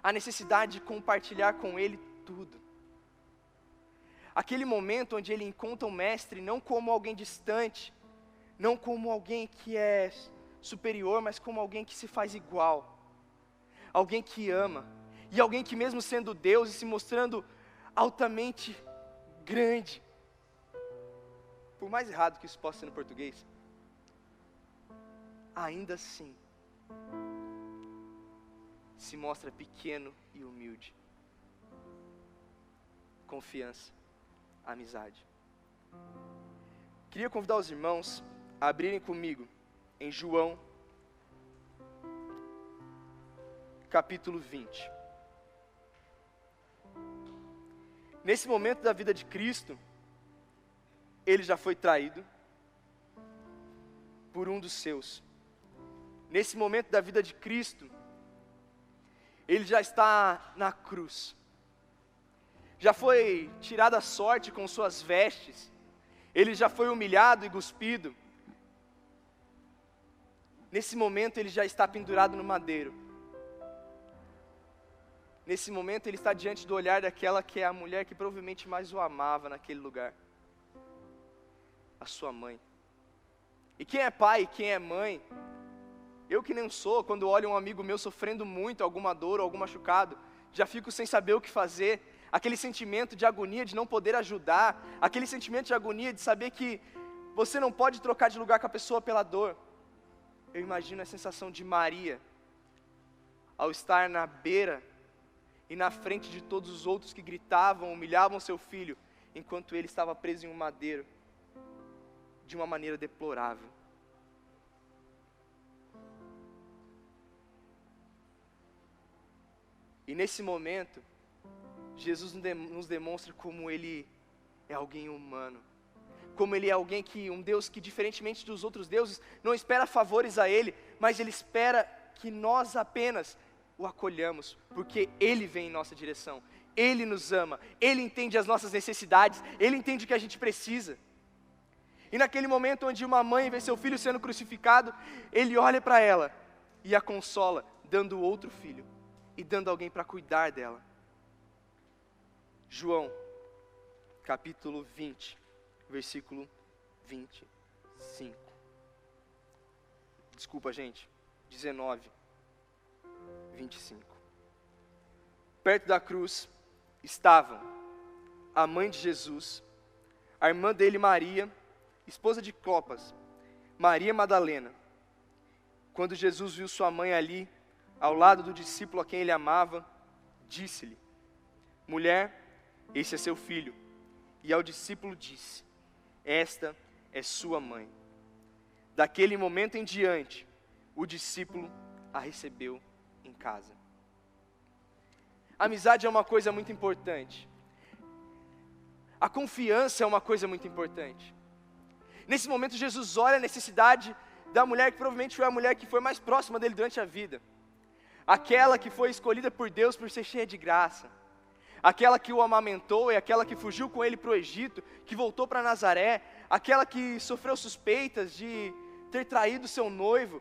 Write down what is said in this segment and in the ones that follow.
a necessidade de compartilhar com Ele tudo. Aquele momento onde ele encontra o mestre não como alguém distante, não como alguém que é superior, mas como alguém que se faz igual, alguém que ama, e alguém que mesmo sendo Deus e se mostrando altamente grande, por mais errado que isso possa ser no português, ainda assim, se mostra pequeno e humilde. Confiança, amizade. Queria convidar os irmãos a abrirem comigo em João, capítulo 20. Nesse momento da vida de Cristo, ele já foi traído por um dos seus. Nesse momento da vida de Cristo, ele já está na cruz. Já foi tirada a sorte com suas vestes. Ele já foi humilhado e cuspido. Nesse momento ele já está pendurado no madeiro. Nesse momento ele está diante do olhar daquela que é a mulher que provavelmente mais o amava naquele lugar. A sua mãe. E quem é pai, quem é mãe, eu que nem sou, quando olho um amigo meu sofrendo muito, alguma dor ou algum machucado, já fico sem saber o que fazer. Aquele sentimento de agonia de não poder ajudar, aquele sentimento de agonia de saber que você não pode trocar de lugar com a pessoa pela dor. Eu imagino a sensação de Maria, ao estar na beira e na frente de todos os outros que gritavam, humilhavam seu filho, enquanto ele estava preso em um madeiro, de uma maneira deplorável. E nesse momento, Jesus nos demonstra como Ele é alguém humano, como Ele é alguém um Deus que, diferentemente dos outros deuses, não espera favores a Ele, mas Ele espera que nós apenas o acolhamos, porque Ele vem em nossa direção, Ele nos ama, Ele entende as nossas necessidades, Ele entende o que a gente precisa. E naquele momento onde uma mãe vê seu filho sendo crucificado, Ele olha para ela e a consola, dando outro filho e dando alguém para cuidar dela. João, capítulo 20, versículo 25. Desculpa, gente. 19, 25. Perto da cruz estavam a mãe de Jesus, a irmã dele Maria, esposa de Clopas, Maria Madalena. Quando Jesus viu sua mãe ali, ao lado do discípulo a quem ele amava, disse-lhe: mulher, esse é seu filho. E ao discípulo disse: esta é sua mãe. Daquele momento em diante, o discípulo a recebeu em casa. A amizade é uma coisa muito importante. A confiança é uma coisa muito importante. Nesse momento, Jesus olha a necessidade da mulher que provavelmente foi a mulher que foi mais próxima dele durante a vida. Aquela que foi escolhida por Deus por ser cheia de graça. Aquela que o amamentou e aquela que fugiu com ele para o Egito, que voltou para Nazaré, aquela que sofreu suspeitas de ter traído seu noivo,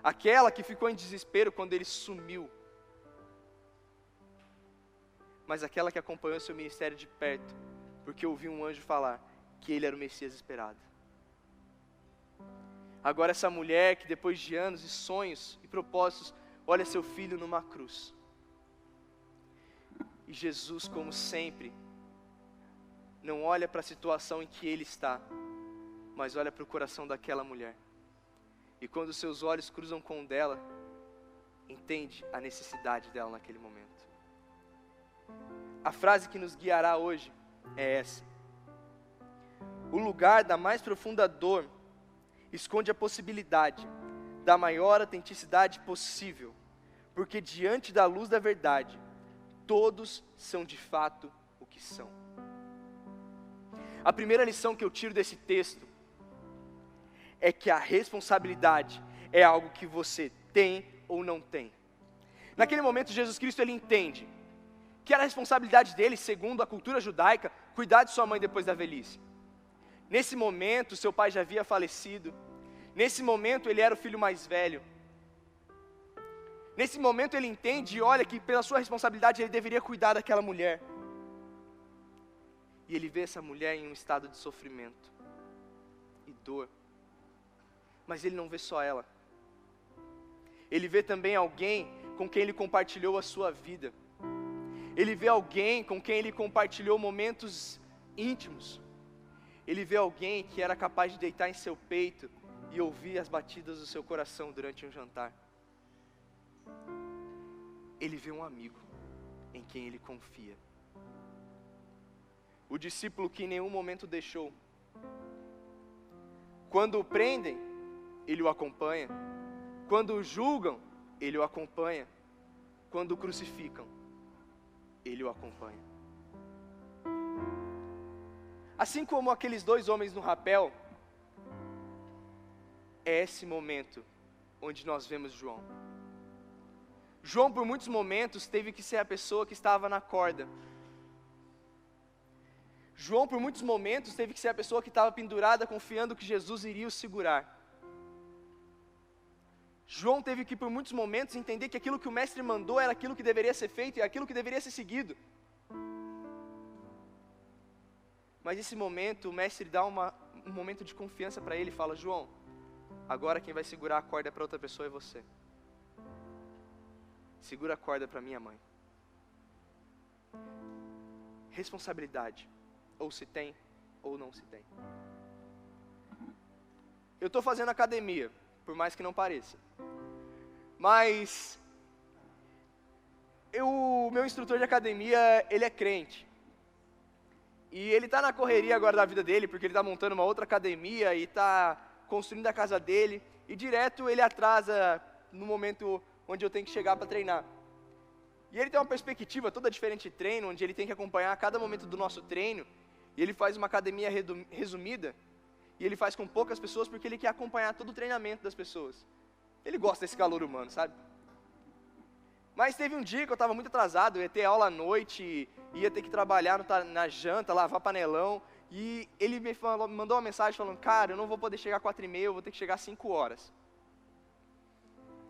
aquela que ficou em desespero quando ele sumiu, mas aquela que acompanhou seu ministério de perto, porque ouviu um anjo falar que ele era o Messias esperado. Agora essa mulher que depois de anos e sonhos e propósitos, olha seu filho numa cruz. E Jesus, como sempre, não olha para a situação em que ele está, mas olha para o coração daquela mulher. E quando seus olhos cruzam com o dela, entende a necessidade dela naquele momento. A frase que nos guiará hoje é essa: o lugar da mais profunda dor esconde a possibilidade da maior autenticidade possível, porque diante da luz da verdade, todos são de fato o que são. A primeira lição que eu tiro desse texto é que a responsabilidade é algo que você tem ou não tem. Naquele momento, Jesus Cristo ele entende que era a responsabilidade dele, segundo a cultura judaica, cuidar de sua mãe depois da velhice. Nesse momento, seu pai já havia falecido. Nesse momento, ele era o filho mais velho. Nesse momento ele entende e olha que pela sua responsabilidade ele deveria cuidar daquela mulher. E ele vê essa mulher em um estado de sofrimento e dor. Mas ele não vê só ela. Ele vê também alguém com quem ele compartilhou a sua vida. Ele vê alguém com quem ele compartilhou momentos íntimos. Ele vê alguém que era capaz de deitar em seu peito e ouvir as batidas do seu coração durante um jantar. Ele vê um amigo em quem ele confia. O discípulo que em nenhum momento deixou. Quando o prendem, ele o acompanha. Quando o julgam, ele o acompanha. Quando o crucificam, ele o acompanha. Assim como aqueles 2 homens no rapel, é esse momento onde nós vemos João. João, por muitos momentos, teve que ser a pessoa que estava na corda. João, por muitos momentos, teve que ser a pessoa que estava pendurada, confiando que Jesus iria o segurar. João teve que, por muitos momentos, entender que aquilo que o mestre mandou era aquilo que deveria ser feito e aquilo que deveria ser seguido. Mas nesse momento, o mestre dá um momento de confiança para ele e fala: João, agora quem vai segurar a corda para outra pessoa é você. Segura a corda para minha mãe. Responsabilidade, ou se tem, ou não se tem. Eu estou fazendo academia, por mais que não pareça. Mas o meu instrutor de academia, ele é crente. E ele está na correria agora da vida dele, porque ele está montando uma outra academia e está construindo a casa dele. E direto ele atrasa no momento onde eu tenho que chegar para treinar. E ele tem uma perspectiva toda diferente de treino, onde ele tem que acompanhar cada momento do nosso treino. E ele faz uma academia resumida. E ele faz com poucas pessoas porque ele quer acompanhar todo o treinamento das pessoas. Ele gosta desse calor humano, sabe? Mas teve um dia que eu estava muito atrasado, eu ia ter aula à noite, ia ter que trabalhar na janta, lavar panelão. E ele mandou uma mensagem falando: cara, eu não vou poder chegar às 4h30, eu vou ter que chegar às 5 horas.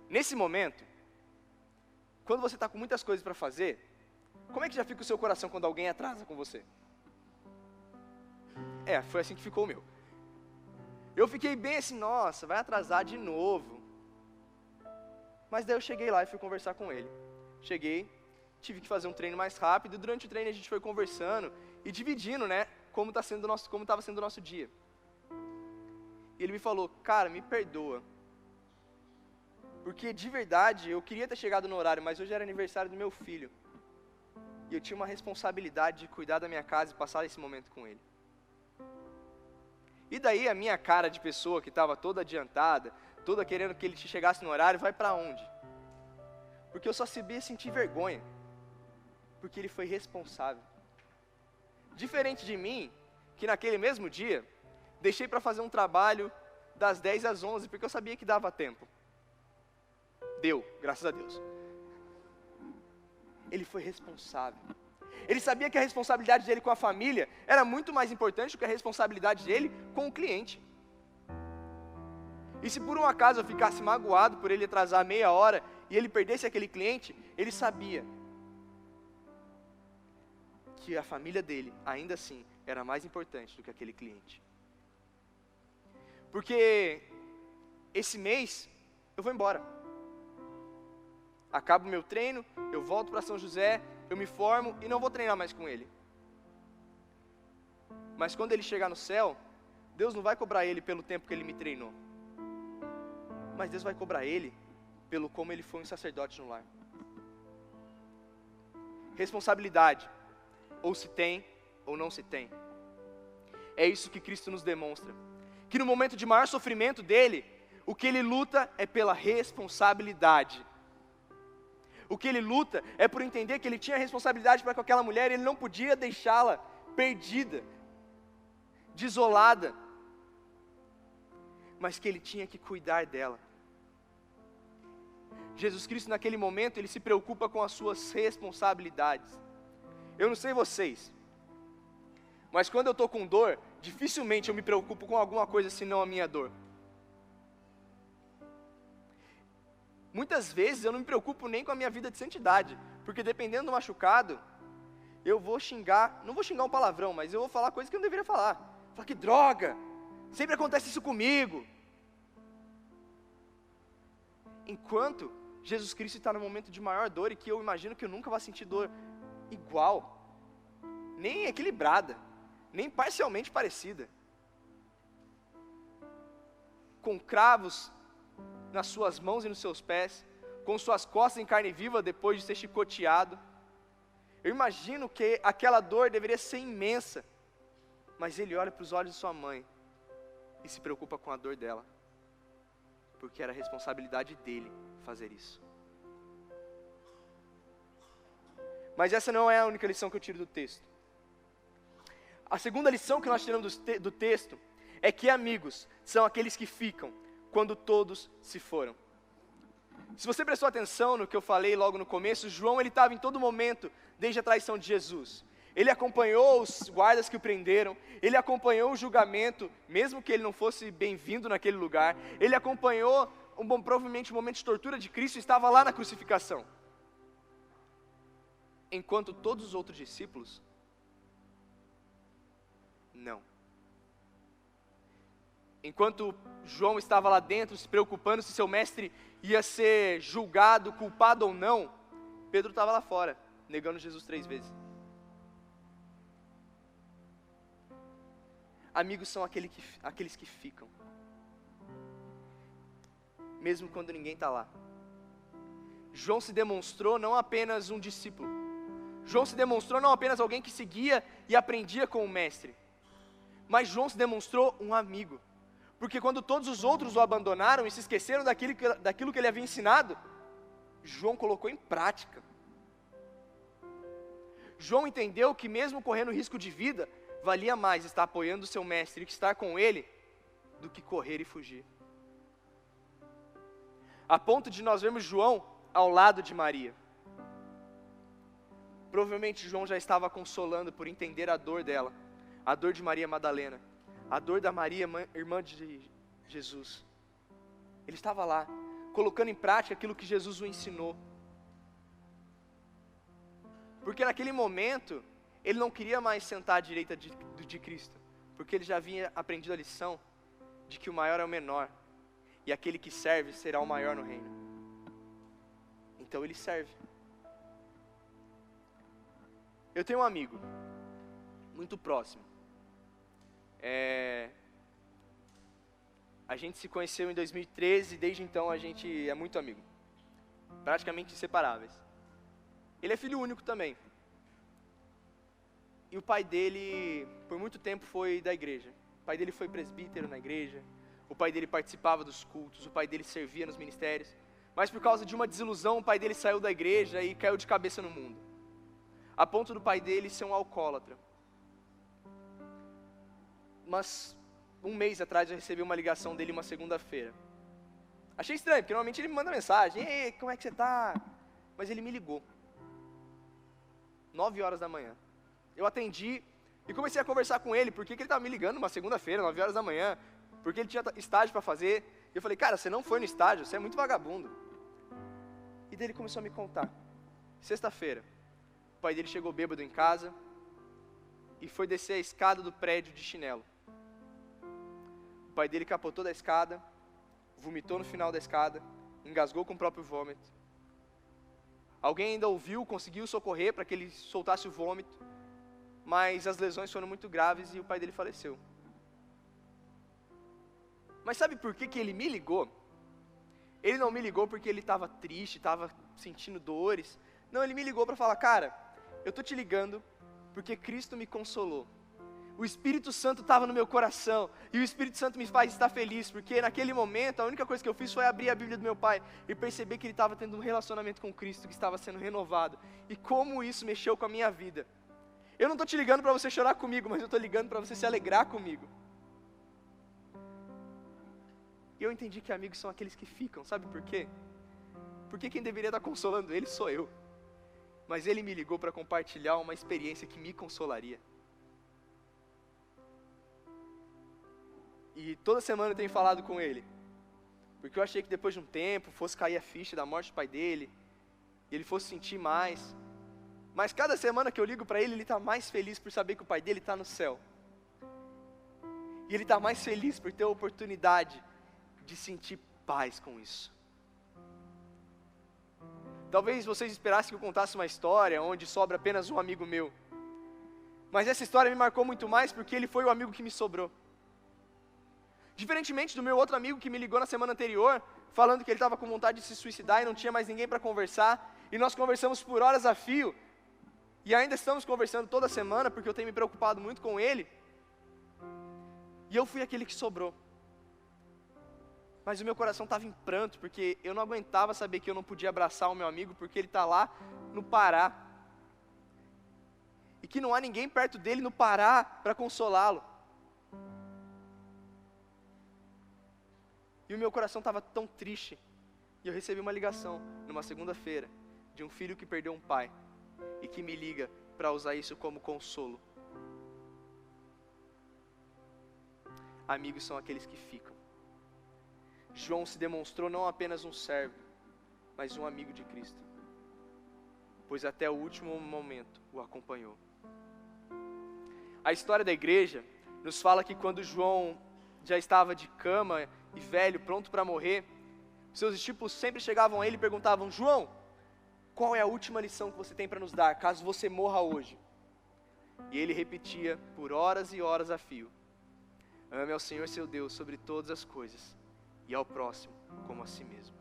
Nesse momento, quando você está com muitas coisas para fazer, como é que já fica o seu coração quando alguém atrasa com você? Foi assim que ficou o meu. Eu fiquei bem assim: nossa, vai atrasar de novo. Mas daí eu cheguei lá e fui conversar com ele. Cheguei, tive que fazer um treino mais rápido, e durante o treino a gente foi conversando e dividindo, né, como estava sendo o nosso dia. E ele me falou: cara, me perdoa, porque de verdade eu queria ter chegado no horário, mas hoje era aniversário do meu filho, e eu tinha uma responsabilidade de cuidar da minha casa e passar esse momento com ele. E daí a minha cara de pessoa que estava toda adiantada, toda querendo que ele chegasse no horário, vai para onde? Porque eu só sabia sentir vergonha, porque ele foi responsável. Diferente de mim, que naquele mesmo dia, deixei para fazer um trabalho das 10 às 11, porque eu sabia que dava tempo. Deu, graças a Deus. Ele foi responsável. Ele sabia que a responsabilidade dele com a família era muito mais importante do que a responsabilidade dele com o cliente. E se por um acaso eu ficasse magoado por ele atrasar meia hora e ele perdesse aquele cliente, ele sabia que a família dele, ainda assim, era mais importante do que aquele cliente. Porque esse mês eu vou embora. Acabo o meu treino, eu volto para São José, eu me formo e não vou treinar mais com ele. Mas quando ele chegar no céu, Deus não vai cobrar ele pelo tempo que ele me treinou. Mas Deus vai cobrar ele pelo como ele foi um sacerdote no lar. Responsabilidade, ou se tem, ou não se tem. É isso que Cristo nos demonstra. Que no momento de maior sofrimento dele, o que ele luta é pela responsabilidade. O que ele luta é por entender que ele tinha responsabilidade para com aquela mulher e ele não podia deixá-la perdida, desolada, mas que ele tinha que cuidar dela. Jesus Cristo naquele momento, ele se preocupa com as suas responsabilidades. Eu não sei vocês, mas quando eu estou com dor, dificilmente eu me preocupo com alguma coisa senão a minha dor. Muitas vezes eu não me preocupo nem com a minha vida de santidade, porque dependendo do machucado, eu vou xingar, não vou xingar um palavrão, mas eu vou falar coisas que eu não deveria falar. Falar que droga, sempre acontece isso comigo. Enquanto Jesus Cristo está no momento de maior dor e que eu imagino que eu nunca vou sentir dor igual, nem equilibrada, nem parcialmente parecida. Com cravos nas suas mãos e nos seus pés, com suas costas em carne viva depois de ser chicoteado. Eu imagino que aquela dor deveria ser imensa, mas ele olha para os olhos de sua mãe e se preocupa com a dor dela, porque era a responsabilidade dele fazer isso. Mas essa não é a única lição que eu tiro do texto. A segunda lição que nós tiramos do texto é que amigos são aqueles que ficam quando todos se foram. Se você prestou atenção no que eu falei logo no começo, João ele estava em todo momento desde a traição de Jesus. Ele acompanhou os guardas que o prenderam, ele acompanhou o julgamento, mesmo que ele não fosse bem-vindo naquele lugar, ele acompanhou provavelmente o momento de tortura de Cristo e estava lá na crucificação. Enquanto todos os outros discípulos, não. Enquanto João estava lá dentro, se preocupando se seu mestre ia ser julgado, culpado ou não, Pedro estava lá fora, negando Jesus 3 vezes. Amigos são aqueles que ficam, mesmo quando ninguém está lá. João se demonstrou não apenas um discípulo, João se demonstrou não apenas alguém que seguia e aprendia com o mestre, mas João se demonstrou um amigo. Porque quando todos os outros o abandonaram e se esqueceram daquilo que ele havia ensinado, João colocou em prática. João entendeu que mesmo correndo risco de vida, valia mais estar apoiando o seu mestre e estar com ele, do que correr e fugir. A ponto de nós vermos João ao lado de Maria. Provavelmente João já estava consolando por entender a dor dela, a dor de Maria Madalena, a dor da Maria, irmã de Jesus. Ele estava lá, colocando em prática aquilo que Jesus o ensinou. Porque naquele momento, ele não queria mais sentar à direita de Cristo, porque ele já havia aprendido a lição de que o maior é o menor, e aquele que serve será o maior no reino. Então ele serve. Eu tenho um amigo, muito próximo. A gente se conheceu em 2013 e desde então a gente é muito amigo, praticamente inseparáveis. Ele é filho único também. E o pai dele, por muito tempo, foi da igreja. O pai dele foi presbítero na igreja, o pai dele participava dos cultos, o pai dele servia nos ministérios. Mas por causa de uma desilusão, o pai dele saiu da igreja e caiu de cabeça no mundo, a ponto do pai dele ser um alcoólatra. Mas um mês atrás eu recebi uma ligação dele uma segunda-feira. Achei estranho, porque normalmente ele me manda mensagem: ei, como é que você está? Mas ele me ligou 9 horas da manhã. Eu atendi e comecei a conversar com ele, porque ele estava me ligando uma segunda-feira, 9 horas da manhã, porque ele tinha estágio para fazer. E eu falei: cara, você não foi no estágio, você é muito vagabundo. E daí ele começou a me contar. Sexta-feira, o pai dele chegou bêbado em casa e foi descer a escada do prédio de chinelo. O pai dele capotou da escada, vomitou no final da escada, engasgou com o próprio vômito. Alguém ainda ouviu, conseguiu socorrer para que ele soltasse o vômito, mas as lesões foram muito graves e o pai dele faleceu. Mas sabe por que ele me ligou? Ele não me ligou porque ele estava triste, estava sentindo dores. Não, ele me ligou para falar: cara, eu estou te ligando porque Cristo me consolou. O Espírito Santo estava no meu coração, e o Espírito Santo me faz estar feliz, porque naquele momento a única coisa que eu fiz foi abrir a Bíblia do meu pai e perceber que ele estava tendo um relacionamento com Cristo, que estava sendo renovado, e como isso mexeu com a minha vida. Eu não estou te ligando para você chorar comigo, mas eu estou ligando para você se alegrar comigo. E eu entendi que amigos são aqueles que ficam, sabe por quê? Porque quem deveria estar consolando ele sou eu, mas ele me ligou para compartilhar uma experiência que me consolaria. E toda semana eu tenho falado com ele. porque eu achei que depois de um tempo fosse cair a ficha da morte do pai dele, e ele fosse sentir mais. Mas cada semana que eu ligo para ele, ele está mais feliz por saber que o pai dele está no céu. E ele está mais feliz por ter a oportunidade de sentir paz com isso. Talvez vocês esperassem que eu contasse uma história onde sobra apenas um amigo meu. Mas essa história me marcou muito mais porque ele foi o amigo que me sobrou. Diferentemente do meu outro amigo que me ligou na semana anterior, falando que ele estava com vontade de se suicidar e não tinha mais ninguém para conversar, e nós conversamos por horas a fio, e ainda estamos conversando toda semana, porque eu tenho me preocupado muito com ele, e eu fui aquele que sobrou. Mas o meu coração estava em pranto, porque eu não aguentava saber que eu não podia abraçar o meu amigo, porque ele está lá no Pará, e que não há ninguém perto dele no Pará para consolá-lo. E o meu coração estava tão triste, e eu recebi uma ligação, numa segunda-feira, de um filho que perdeu um pai, e que me liga para usar isso como consolo. Amigos são aqueles que ficam. João se demonstrou não apenas um servo, mas um amigo de Cristo, pois até o último momento o acompanhou. A história da igreja nos fala que quando João já estava de cama e velho, pronto para morrer, seus discípulos sempre chegavam a ele e perguntavam: João, qual é a última lição que você tem para nos dar, caso você morra hoje? E ele repetia por horas e horas a fio: ame ao Senhor seu Deus sobre todas as coisas, e ao próximo como a si mesmo.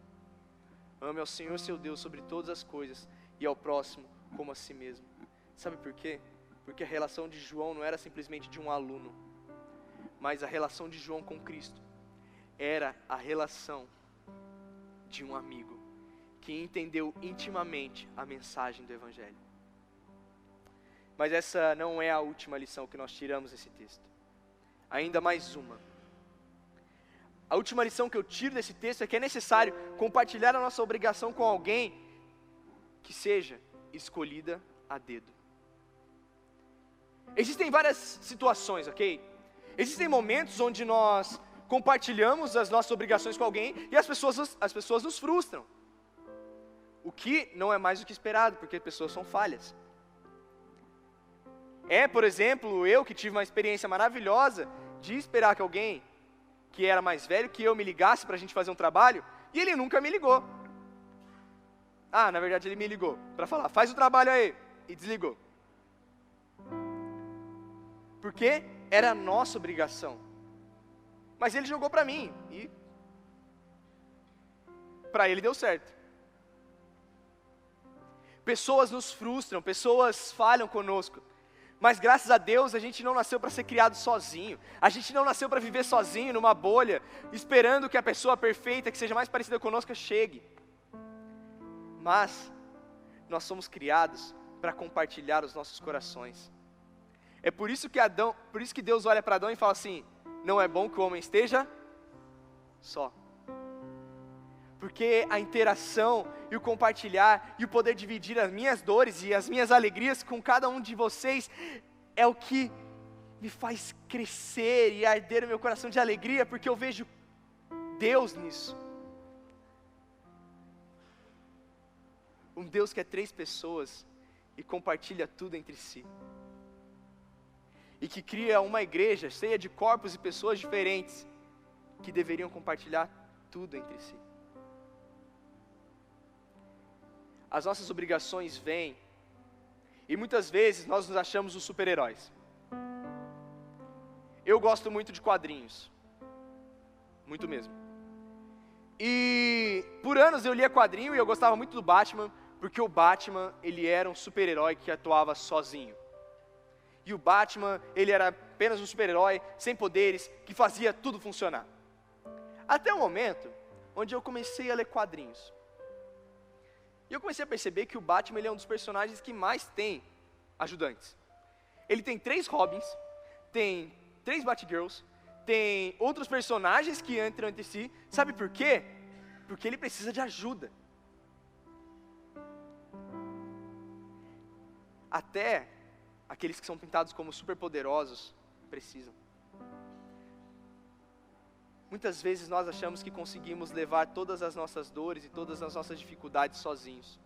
Ame ao Senhor seu Deus sobre todas as coisas, e ao próximo como a si mesmo. Sabe por quê? Porque a relação de João não era simplesmente de um aluno, mas a relação de João com Cristo era a relação de um amigo que entendeu intimamente a mensagem do Evangelho. Mas essa não é a última lição que nós tiramos desse texto. Ainda mais uma. A última lição que eu tiro desse texto é que é necessário compartilhar a nossa obrigação com alguém que seja escolhida a dedo. Existem várias situações, ok? Existem momentos onde nós compartilhamos as nossas obrigações com alguém e as pessoas nos frustram. O que não é mais do que esperado, porque pessoas são falhas. Por exemplo, eu que tive uma experiência maravilhosa de esperar que alguém que era mais velho que eu me ligasse para a gente fazer um trabalho, e ele nunca me ligou. Na verdade ele me ligou para falar: faz o trabalho aí, e desligou. Porque era a nossa obrigação. Mas ele jogou para mim, e para ele deu certo. Pessoas nos frustram, pessoas falham conosco. Mas graças a Deus a gente não nasceu para ser criado sozinho. A gente não nasceu para viver sozinho numa bolha, esperando que a pessoa perfeita, que seja mais parecida conosco, chegue. Mas nós somos criados para compartilhar os nossos corações. É por isso que Deus olha para Adão e fala assim: não é bom que o homem esteja só. Porque a interação e o compartilhar e o poder dividir as minhas dores e as minhas alegrias com cada um de vocês é o que me faz crescer e arder o meu coração de alegria, porque eu vejo Deus nisso. Um Deus que é 3 pessoas e compartilha tudo entre si. E que cria uma igreja cheia de corpos e pessoas diferentes que deveriam compartilhar tudo entre si. As nossas obrigações vêm, e muitas vezes nós nos achamos os super-heróis. Eu gosto muito de quadrinhos, muito mesmo. E por anos eu lia quadrinho e eu gostava muito do Batman, porque o Batman, ele era um super-herói que atuava sozinho. E o Batman, ele era apenas um super-herói, sem poderes, que fazia tudo funcionar. Até o momento onde eu comecei a ler quadrinhos. E eu comecei a perceber que o Batman, ele é um dos personagens que mais tem ajudantes. Ele tem 3 Robins, tem 3 Batgirls, tem outros personagens que entram entre si. Sabe por quê? Porque ele precisa de ajuda. Até aqueles que são pintados como superpoderosos precisam. Muitas vezes nós achamos que conseguimos levar todas as nossas dores e todas as nossas dificuldades sozinhos.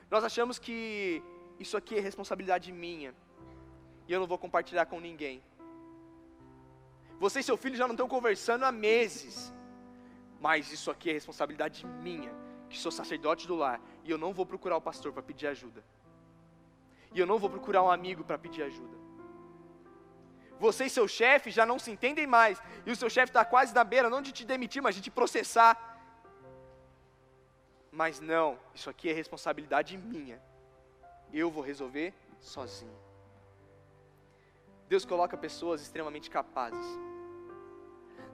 Nós achamos que isso aqui é responsabilidade minha e eu não vou compartilhar com ninguém. Você e seu filho já não estão conversando há meses, mas isso aqui é responsabilidade minha, que sou sacerdote do lar, e eu não vou procurar o pastor para pedir ajuda. E eu não vou procurar um amigo para pedir ajuda. Você e seu chefe já não se entendem mais, e o seu chefe está quase na beira, não de te demitir, mas de te processar. Mas não, isso aqui é responsabilidade minha. Eu vou resolver sozinho. Deus coloca pessoas extremamente capazes.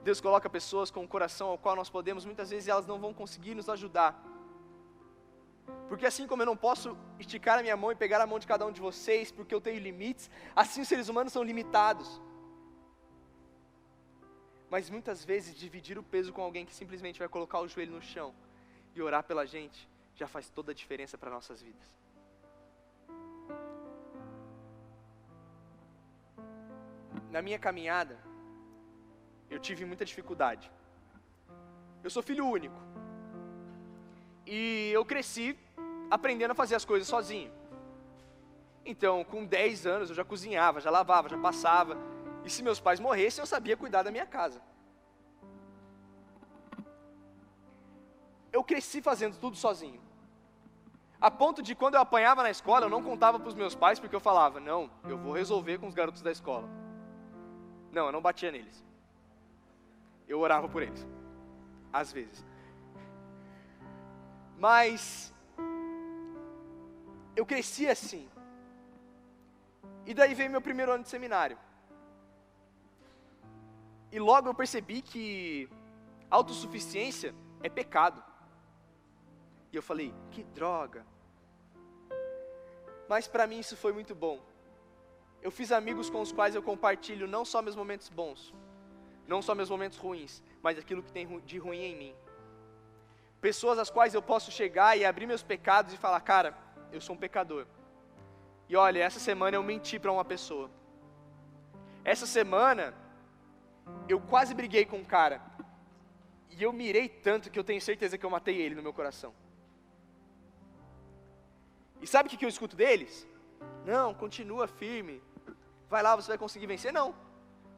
Deus coloca pessoas com um coração ao qual nós podemos, muitas vezes elas não vão conseguir nos ajudar. Porque assim como eu não posso esticar a minha mão e pegar a mão de cada um de vocês, porque eu tenho limites, assim os seres humanos são limitados. Mas muitas vezes dividir o peso com alguém que simplesmente vai colocar o joelho no chão e orar pela gente, já faz toda a diferença para nossas vidas. Na minha caminhada, eu tive muita dificuldade. Eu sou filho único. E eu cresci aprendendo a fazer as coisas sozinho. Então, com 10 anos, eu já cozinhava, já lavava, já passava. E se meus pais morressem, eu sabia cuidar da minha casa. Eu cresci fazendo tudo sozinho. A ponto de quando eu apanhava na escola, eu não contava para os meus pais, porque eu falava, não, eu vou resolver com os garotos da escola. Não, eu não batia neles. Eu orava por eles. Às vezes. Mas eu cresci assim. E daí veio meu primeiro ano de seminário. E logo eu percebi que autossuficiência é pecado. E eu falei, que droga. Mas para mim isso foi muito bom. Eu fiz amigos com os quais eu compartilho não só meus momentos bons, não só meus momentos ruins, mas aquilo que tem de ruim em mim. Pessoas às quais eu posso chegar e abrir meus pecados e falar, cara, eu sou um pecador. E olha, essa semana eu menti para uma pessoa. Essa semana, eu quase briguei com um cara. E eu mirei tanto que eu tenho certeza que eu matei ele no meu coração. E sabe o que eu escuto deles? Não, continua firme. Vai lá, você vai conseguir vencer. Não.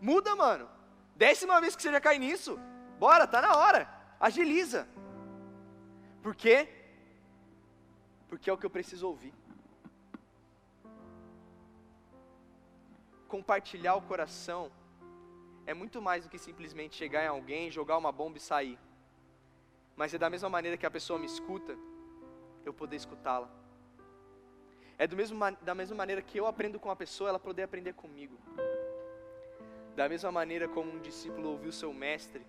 Muda, mano. 10ª vez que você já cai nisso. Bora, tá na hora. Agiliza. Por quê? Porque é o que eu preciso ouvir. Compartilhar o coração é muito mais do que simplesmente chegar em alguém, jogar uma bomba e sair. Mas é da mesma maneira que a pessoa me escuta, eu poder escutá-la. É da mesma maneira que eu aprendo com a pessoa, ela poder aprender comigo. Da mesma maneira como um discípulo ouviu seu mestre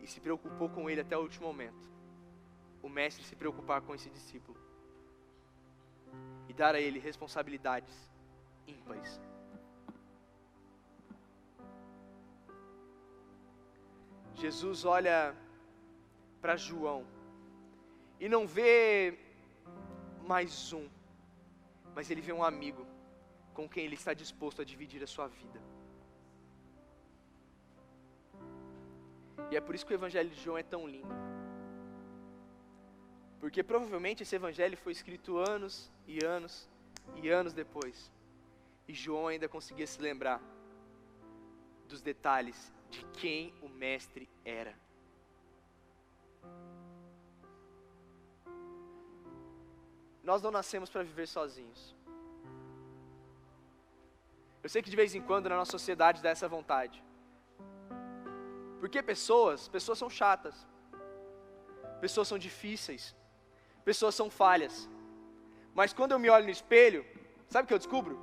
e se preocupou com ele até o último momento, o mestre se preocupar com esse discípulo e dar a ele responsabilidades ímpares. Jesus olha para João e não vê mais um, mas ele vê um amigo com quem ele está disposto a dividir a sua vida. E é por isso que o Evangelho de João é tão lindo. Porque provavelmente esse Evangelho foi escrito anos e anos e anos depois. E João ainda conseguia se lembrar dos detalhes de quem o Mestre era. Nós não nascemos para viver sozinhos. Eu sei que de vez em quando na nossa sociedade dá essa vontade. Porque pessoas são chatas. Pessoas são difíceis. Pessoas são falhas. Mas quando eu me olho no espelho, sabe o que eu descubro?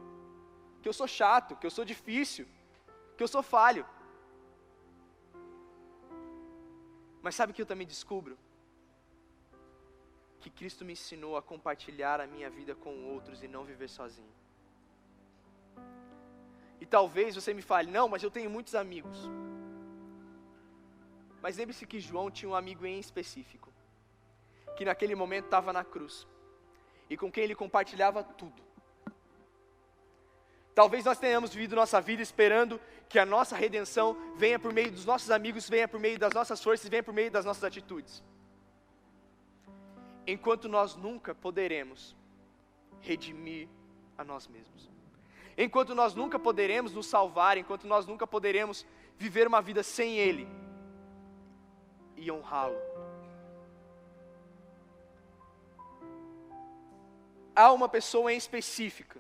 Que eu sou chato, que eu sou difícil, que eu sou falho. Mas sabe o que eu também descubro? Que Cristo me ensinou a compartilhar a minha vida com outros e não viver sozinho. E talvez você me fale, não, mas eu tenho muitos amigos. Mas lembre-se que João tinha um amigo em específico, que naquele momento estava na cruz, e com quem ele compartilhava tudo. Talvez nós tenhamos vivido nossa vida esperando que a nossa redenção venha por meio dos nossos amigos, venha por meio das nossas forças, venha por meio das nossas atitudes. Enquanto nós nunca poderemos redimir a nós mesmos. Enquanto nós nunca poderemos nos salvar, enquanto nós nunca poderemos viver uma vida sem Ele e honrá-lo. Há uma pessoa em específica,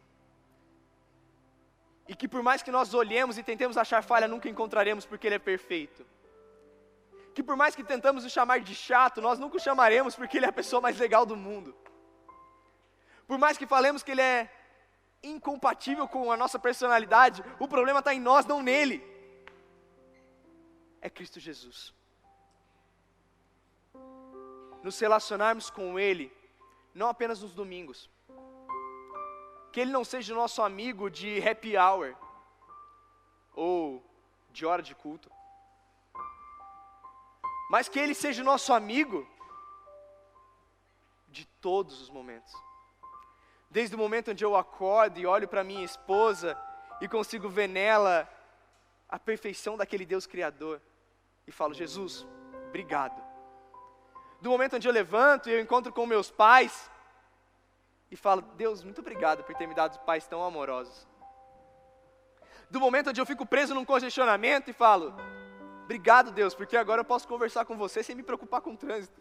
e que por mais que nós olhemos e tentemos achar falha, nunca encontraremos porque Ele é perfeito. Que por mais que tentamos o chamar de chato, nós nunca o chamaremos porque Ele é a pessoa mais legal do mundo. Por mais que falemos que Ele é incompatível com a nossa personalidade, o problema está em nós, não nele. É Cristo Jesus. Nos relacionarmos com Ele, não apenas nos domingos. Que Ele não seja o nosso amigo de happy hour, ou de hora de culto. Mas que Ele seja o nosso amigo de todos os momentos. Desde o momento onde eu acordo e olho para minha esposa e consigo ver nela a perfeição daquele Deus Criador e falo, Jesus, obrigado. Do momento onde eu levanto e eu encontro com meus pais e falo, Deus, muito obrigado por ter me dado pais tão amorosos. Do momento onde eu fico preso num congestionamento e falo, obrigado Deus, porque agora eu posso conversar com você sem me preocupar com o trânsito.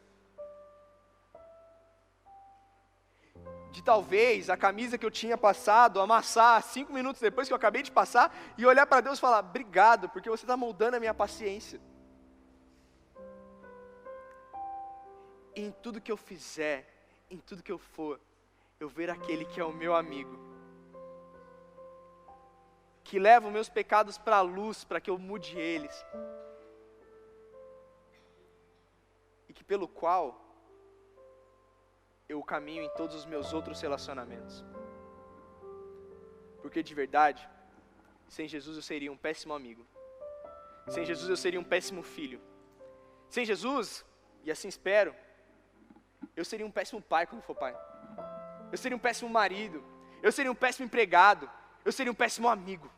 De talvez a camisa que eu tinha passado, amassar 5 minutos depois que eu acabei de passar, e olhar para Deus e falar, obrigado, porque você está moldando a minha paciência. E em tudo que eu fizer, em tudo que eu for, eu ver aquele que é o meu amigo, que leva os meus pecados para a luz, para que eu mude eles, e que pelo qual eu caminho em todos os meus outros relacionamentos. Porque de verdade, sem Jesus eu seria um péssimo amigo. Sem Jesus eu seria um péssimo filho. Sem Jesus, e assim espero, eu seria um péssimo pai quando for pai. Eu seria um péssimo marido. Eu seria um péssimo empregado. Eu seria um péssimo amigo.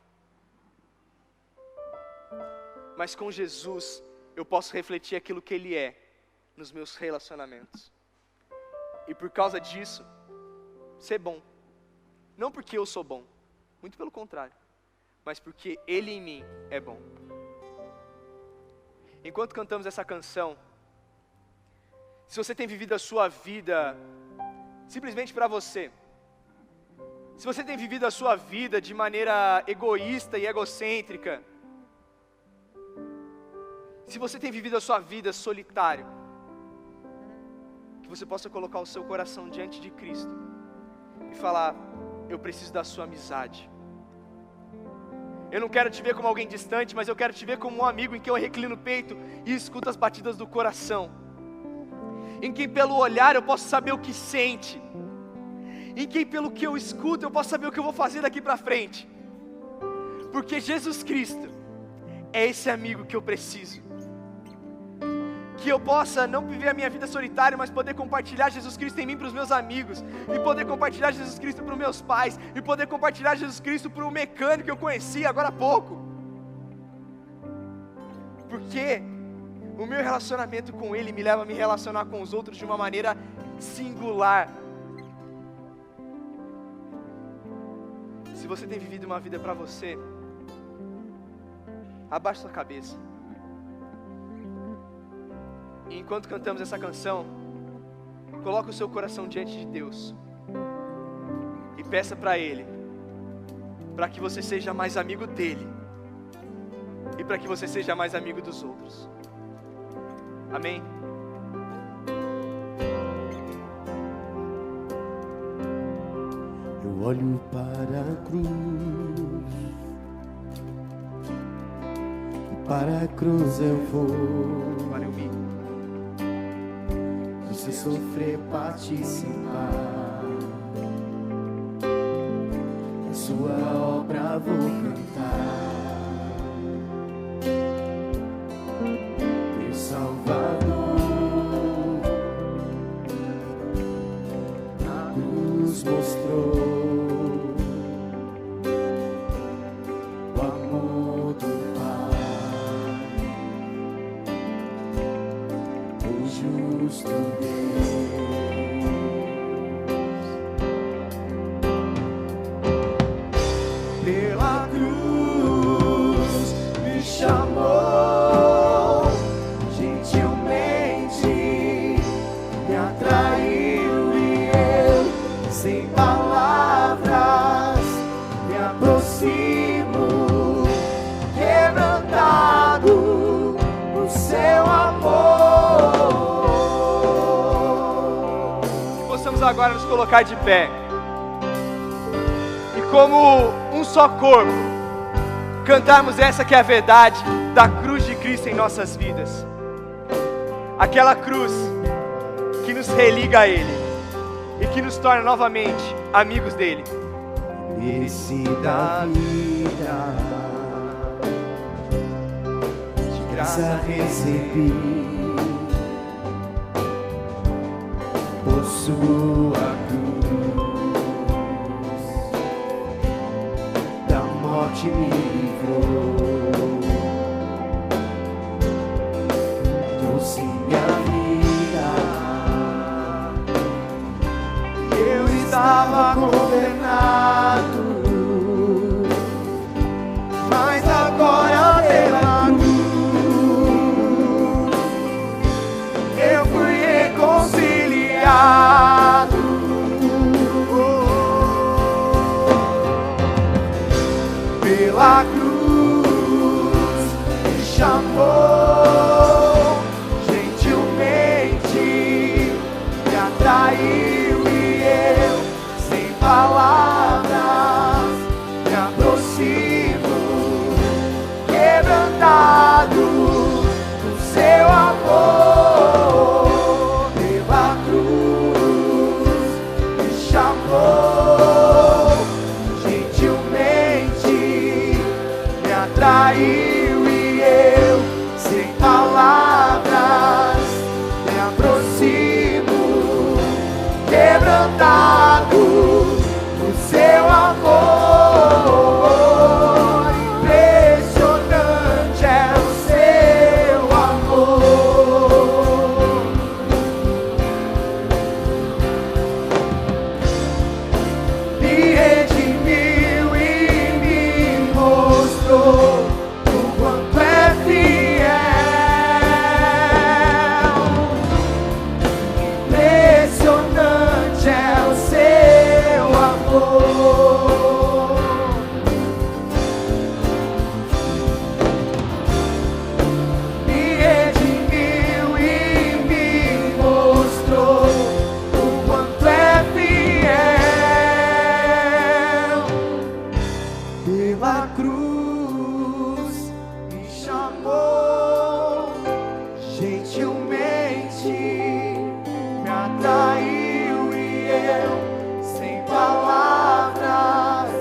Mas com Jesus, eu posso refletir aquilo que Ele é nos meus relacionamentos. E por causa disso, ser bom. Não porque eu sou bom, muito pelo contrário, mas porque Ele em mim é bom. Enquanto cantamos essa canção, se você tem vivido a sua vida simplesmente para você, se você tem vivido a sua vida de maneira egoísta e egocêntrica, se você tem vivido a sua vida solitário, que você possa colocar o seu coração diante de Cristo e falar, eu preciso da sua amizade. Eu não quero te ver como alguém distante, mas eu quero te ver como um amigo em que eu reclino o peito e escuto as batidas do coração. Em quem pelo olhar eu posso saber o que sente. Em quem pelo que eu escuto eu posso saber o que eu vou fazer daqui para frente. Porque Jesus Cristo é esse amigo que eu preciso. Que eu possa não viver a minha vida solitária, mas poder compartilhar Jesus Cristo em mim para os meus amigos, e poder compartilhar Jesus Cristo para os meus pais, e poder compartilhar Jesus Cristo para o mecânico que eu conheci agora há pouco. Porque o meu relacionamento com Ele me leva a me relacionar com os outros de uma maneira singular. Se você tem vivido uma vida para você, abaixe sua cabeça. E enquanto cantamos essa canção, coloque o seu coração diante de Deus e peça para Ele, para que você seja mais amigo dEle e para que você seja mais amigo dos outros. Amém? Eu olho para a cruz, e para a cruz eu vou. Valeu, Mi. Se sofrer, participar, a sua obra vou cantar. Meu Salvador, na cruz mostrou Pela cruz me chamou, gentilmente me atraiu e eu, sem palavras, me aproximo, quebrantado por seu amor. Que possamos agora nos colocar de pé. E como um só corpo, cantarmos essa que é a verdade da cruz de Cristo em nossas vidas. Aquela cruz que nos religa a Ele e que nos torna novamente amigos dEle. Merecida vida, de graça recebi, por sua cruz, da morte me livrou, trouxe minha vida. Eu estava condenado, mas agora pela cruz eu fui reconciliado. Pela cruz me chamou, gentilmente me atraiu e eu, sem palavras, me aproximo, quebrantado do seu amor. Pela cruz me chamou, gentilmente me atraiu e eu, sem palavras, me aproximo, quebrantado do seu amor. Impressionante é o seu amor. Me redimiu e me mostrou o quanto é fiel. Impressionante é o seu amor. Me redimiu e me mostrou o quanto é fiel. Pela cruz me chamou, gentilmente me atraiu e eu, sem palavras,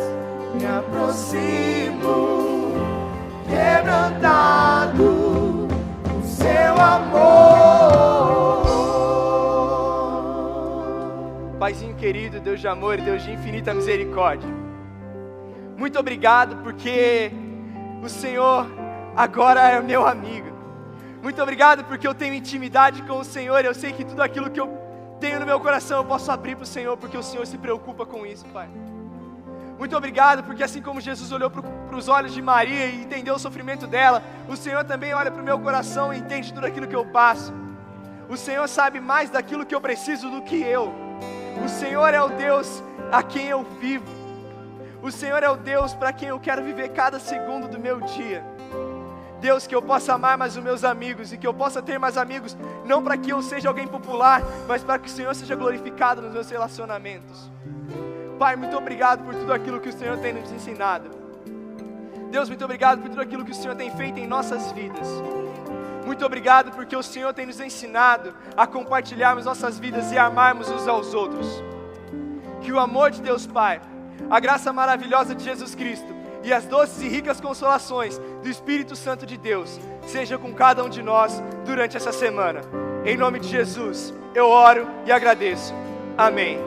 me aproximo, quebrantado do seu amor. Paizinho querido, Deus de amor e Deus de infinita misericórdia, muito obrigado porque o Senhor agora é meu amigo. Muito obrigado porque eu tenho intimidade com o Senhor. Eu sei que tudo aquilo que eu tenho no meu coração eu posso abrir para o Senhor, porque o Senhor se preocupa com isso, Pai. Muito obrigado porque assim como Jesus olhou para os olhos de Maria e entendeu o sofrimento dela, o Senhor também olha para o meu coração e entende tudo aquilo que eu passo. O Senhor sabe mais daquilo que eu preciso do que eu. O Senhor é o Deus a quem eu vivo. O Senhor é o Deus para quem eu quero viver cada segundo do meu dia. Deus, que eu possa amar mais os meus amigos e que eu possa ter mais amigos, não para que eu seja alguém popular, mas para que o Senhor seja glorificado nos meus relacionamentos. Pai, muito obrigado por tudo aquilo que o Senhor tem nos ensinado. Deus, muito obrigado por tudo aquilo que o Senhor tem feito em nossas vidas. Muito obrigado porque o Senhor tem nos ensinado a compartilharmos nossas vidas e amarmos uns aos outros. Que o amor de Deus Pai, a graça maravilhosa de Jesus Cristo e as doces e ricas consolações do Espírito Santo de Deus seja com cada um de nós durante essa semana. Em nome de Jesus, eu oro e agradeço. Amém.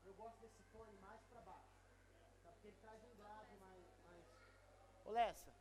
Eu gosto desse fone mais pra baixo. Tá? Porque ele traz um grave mais... Ô Lessa,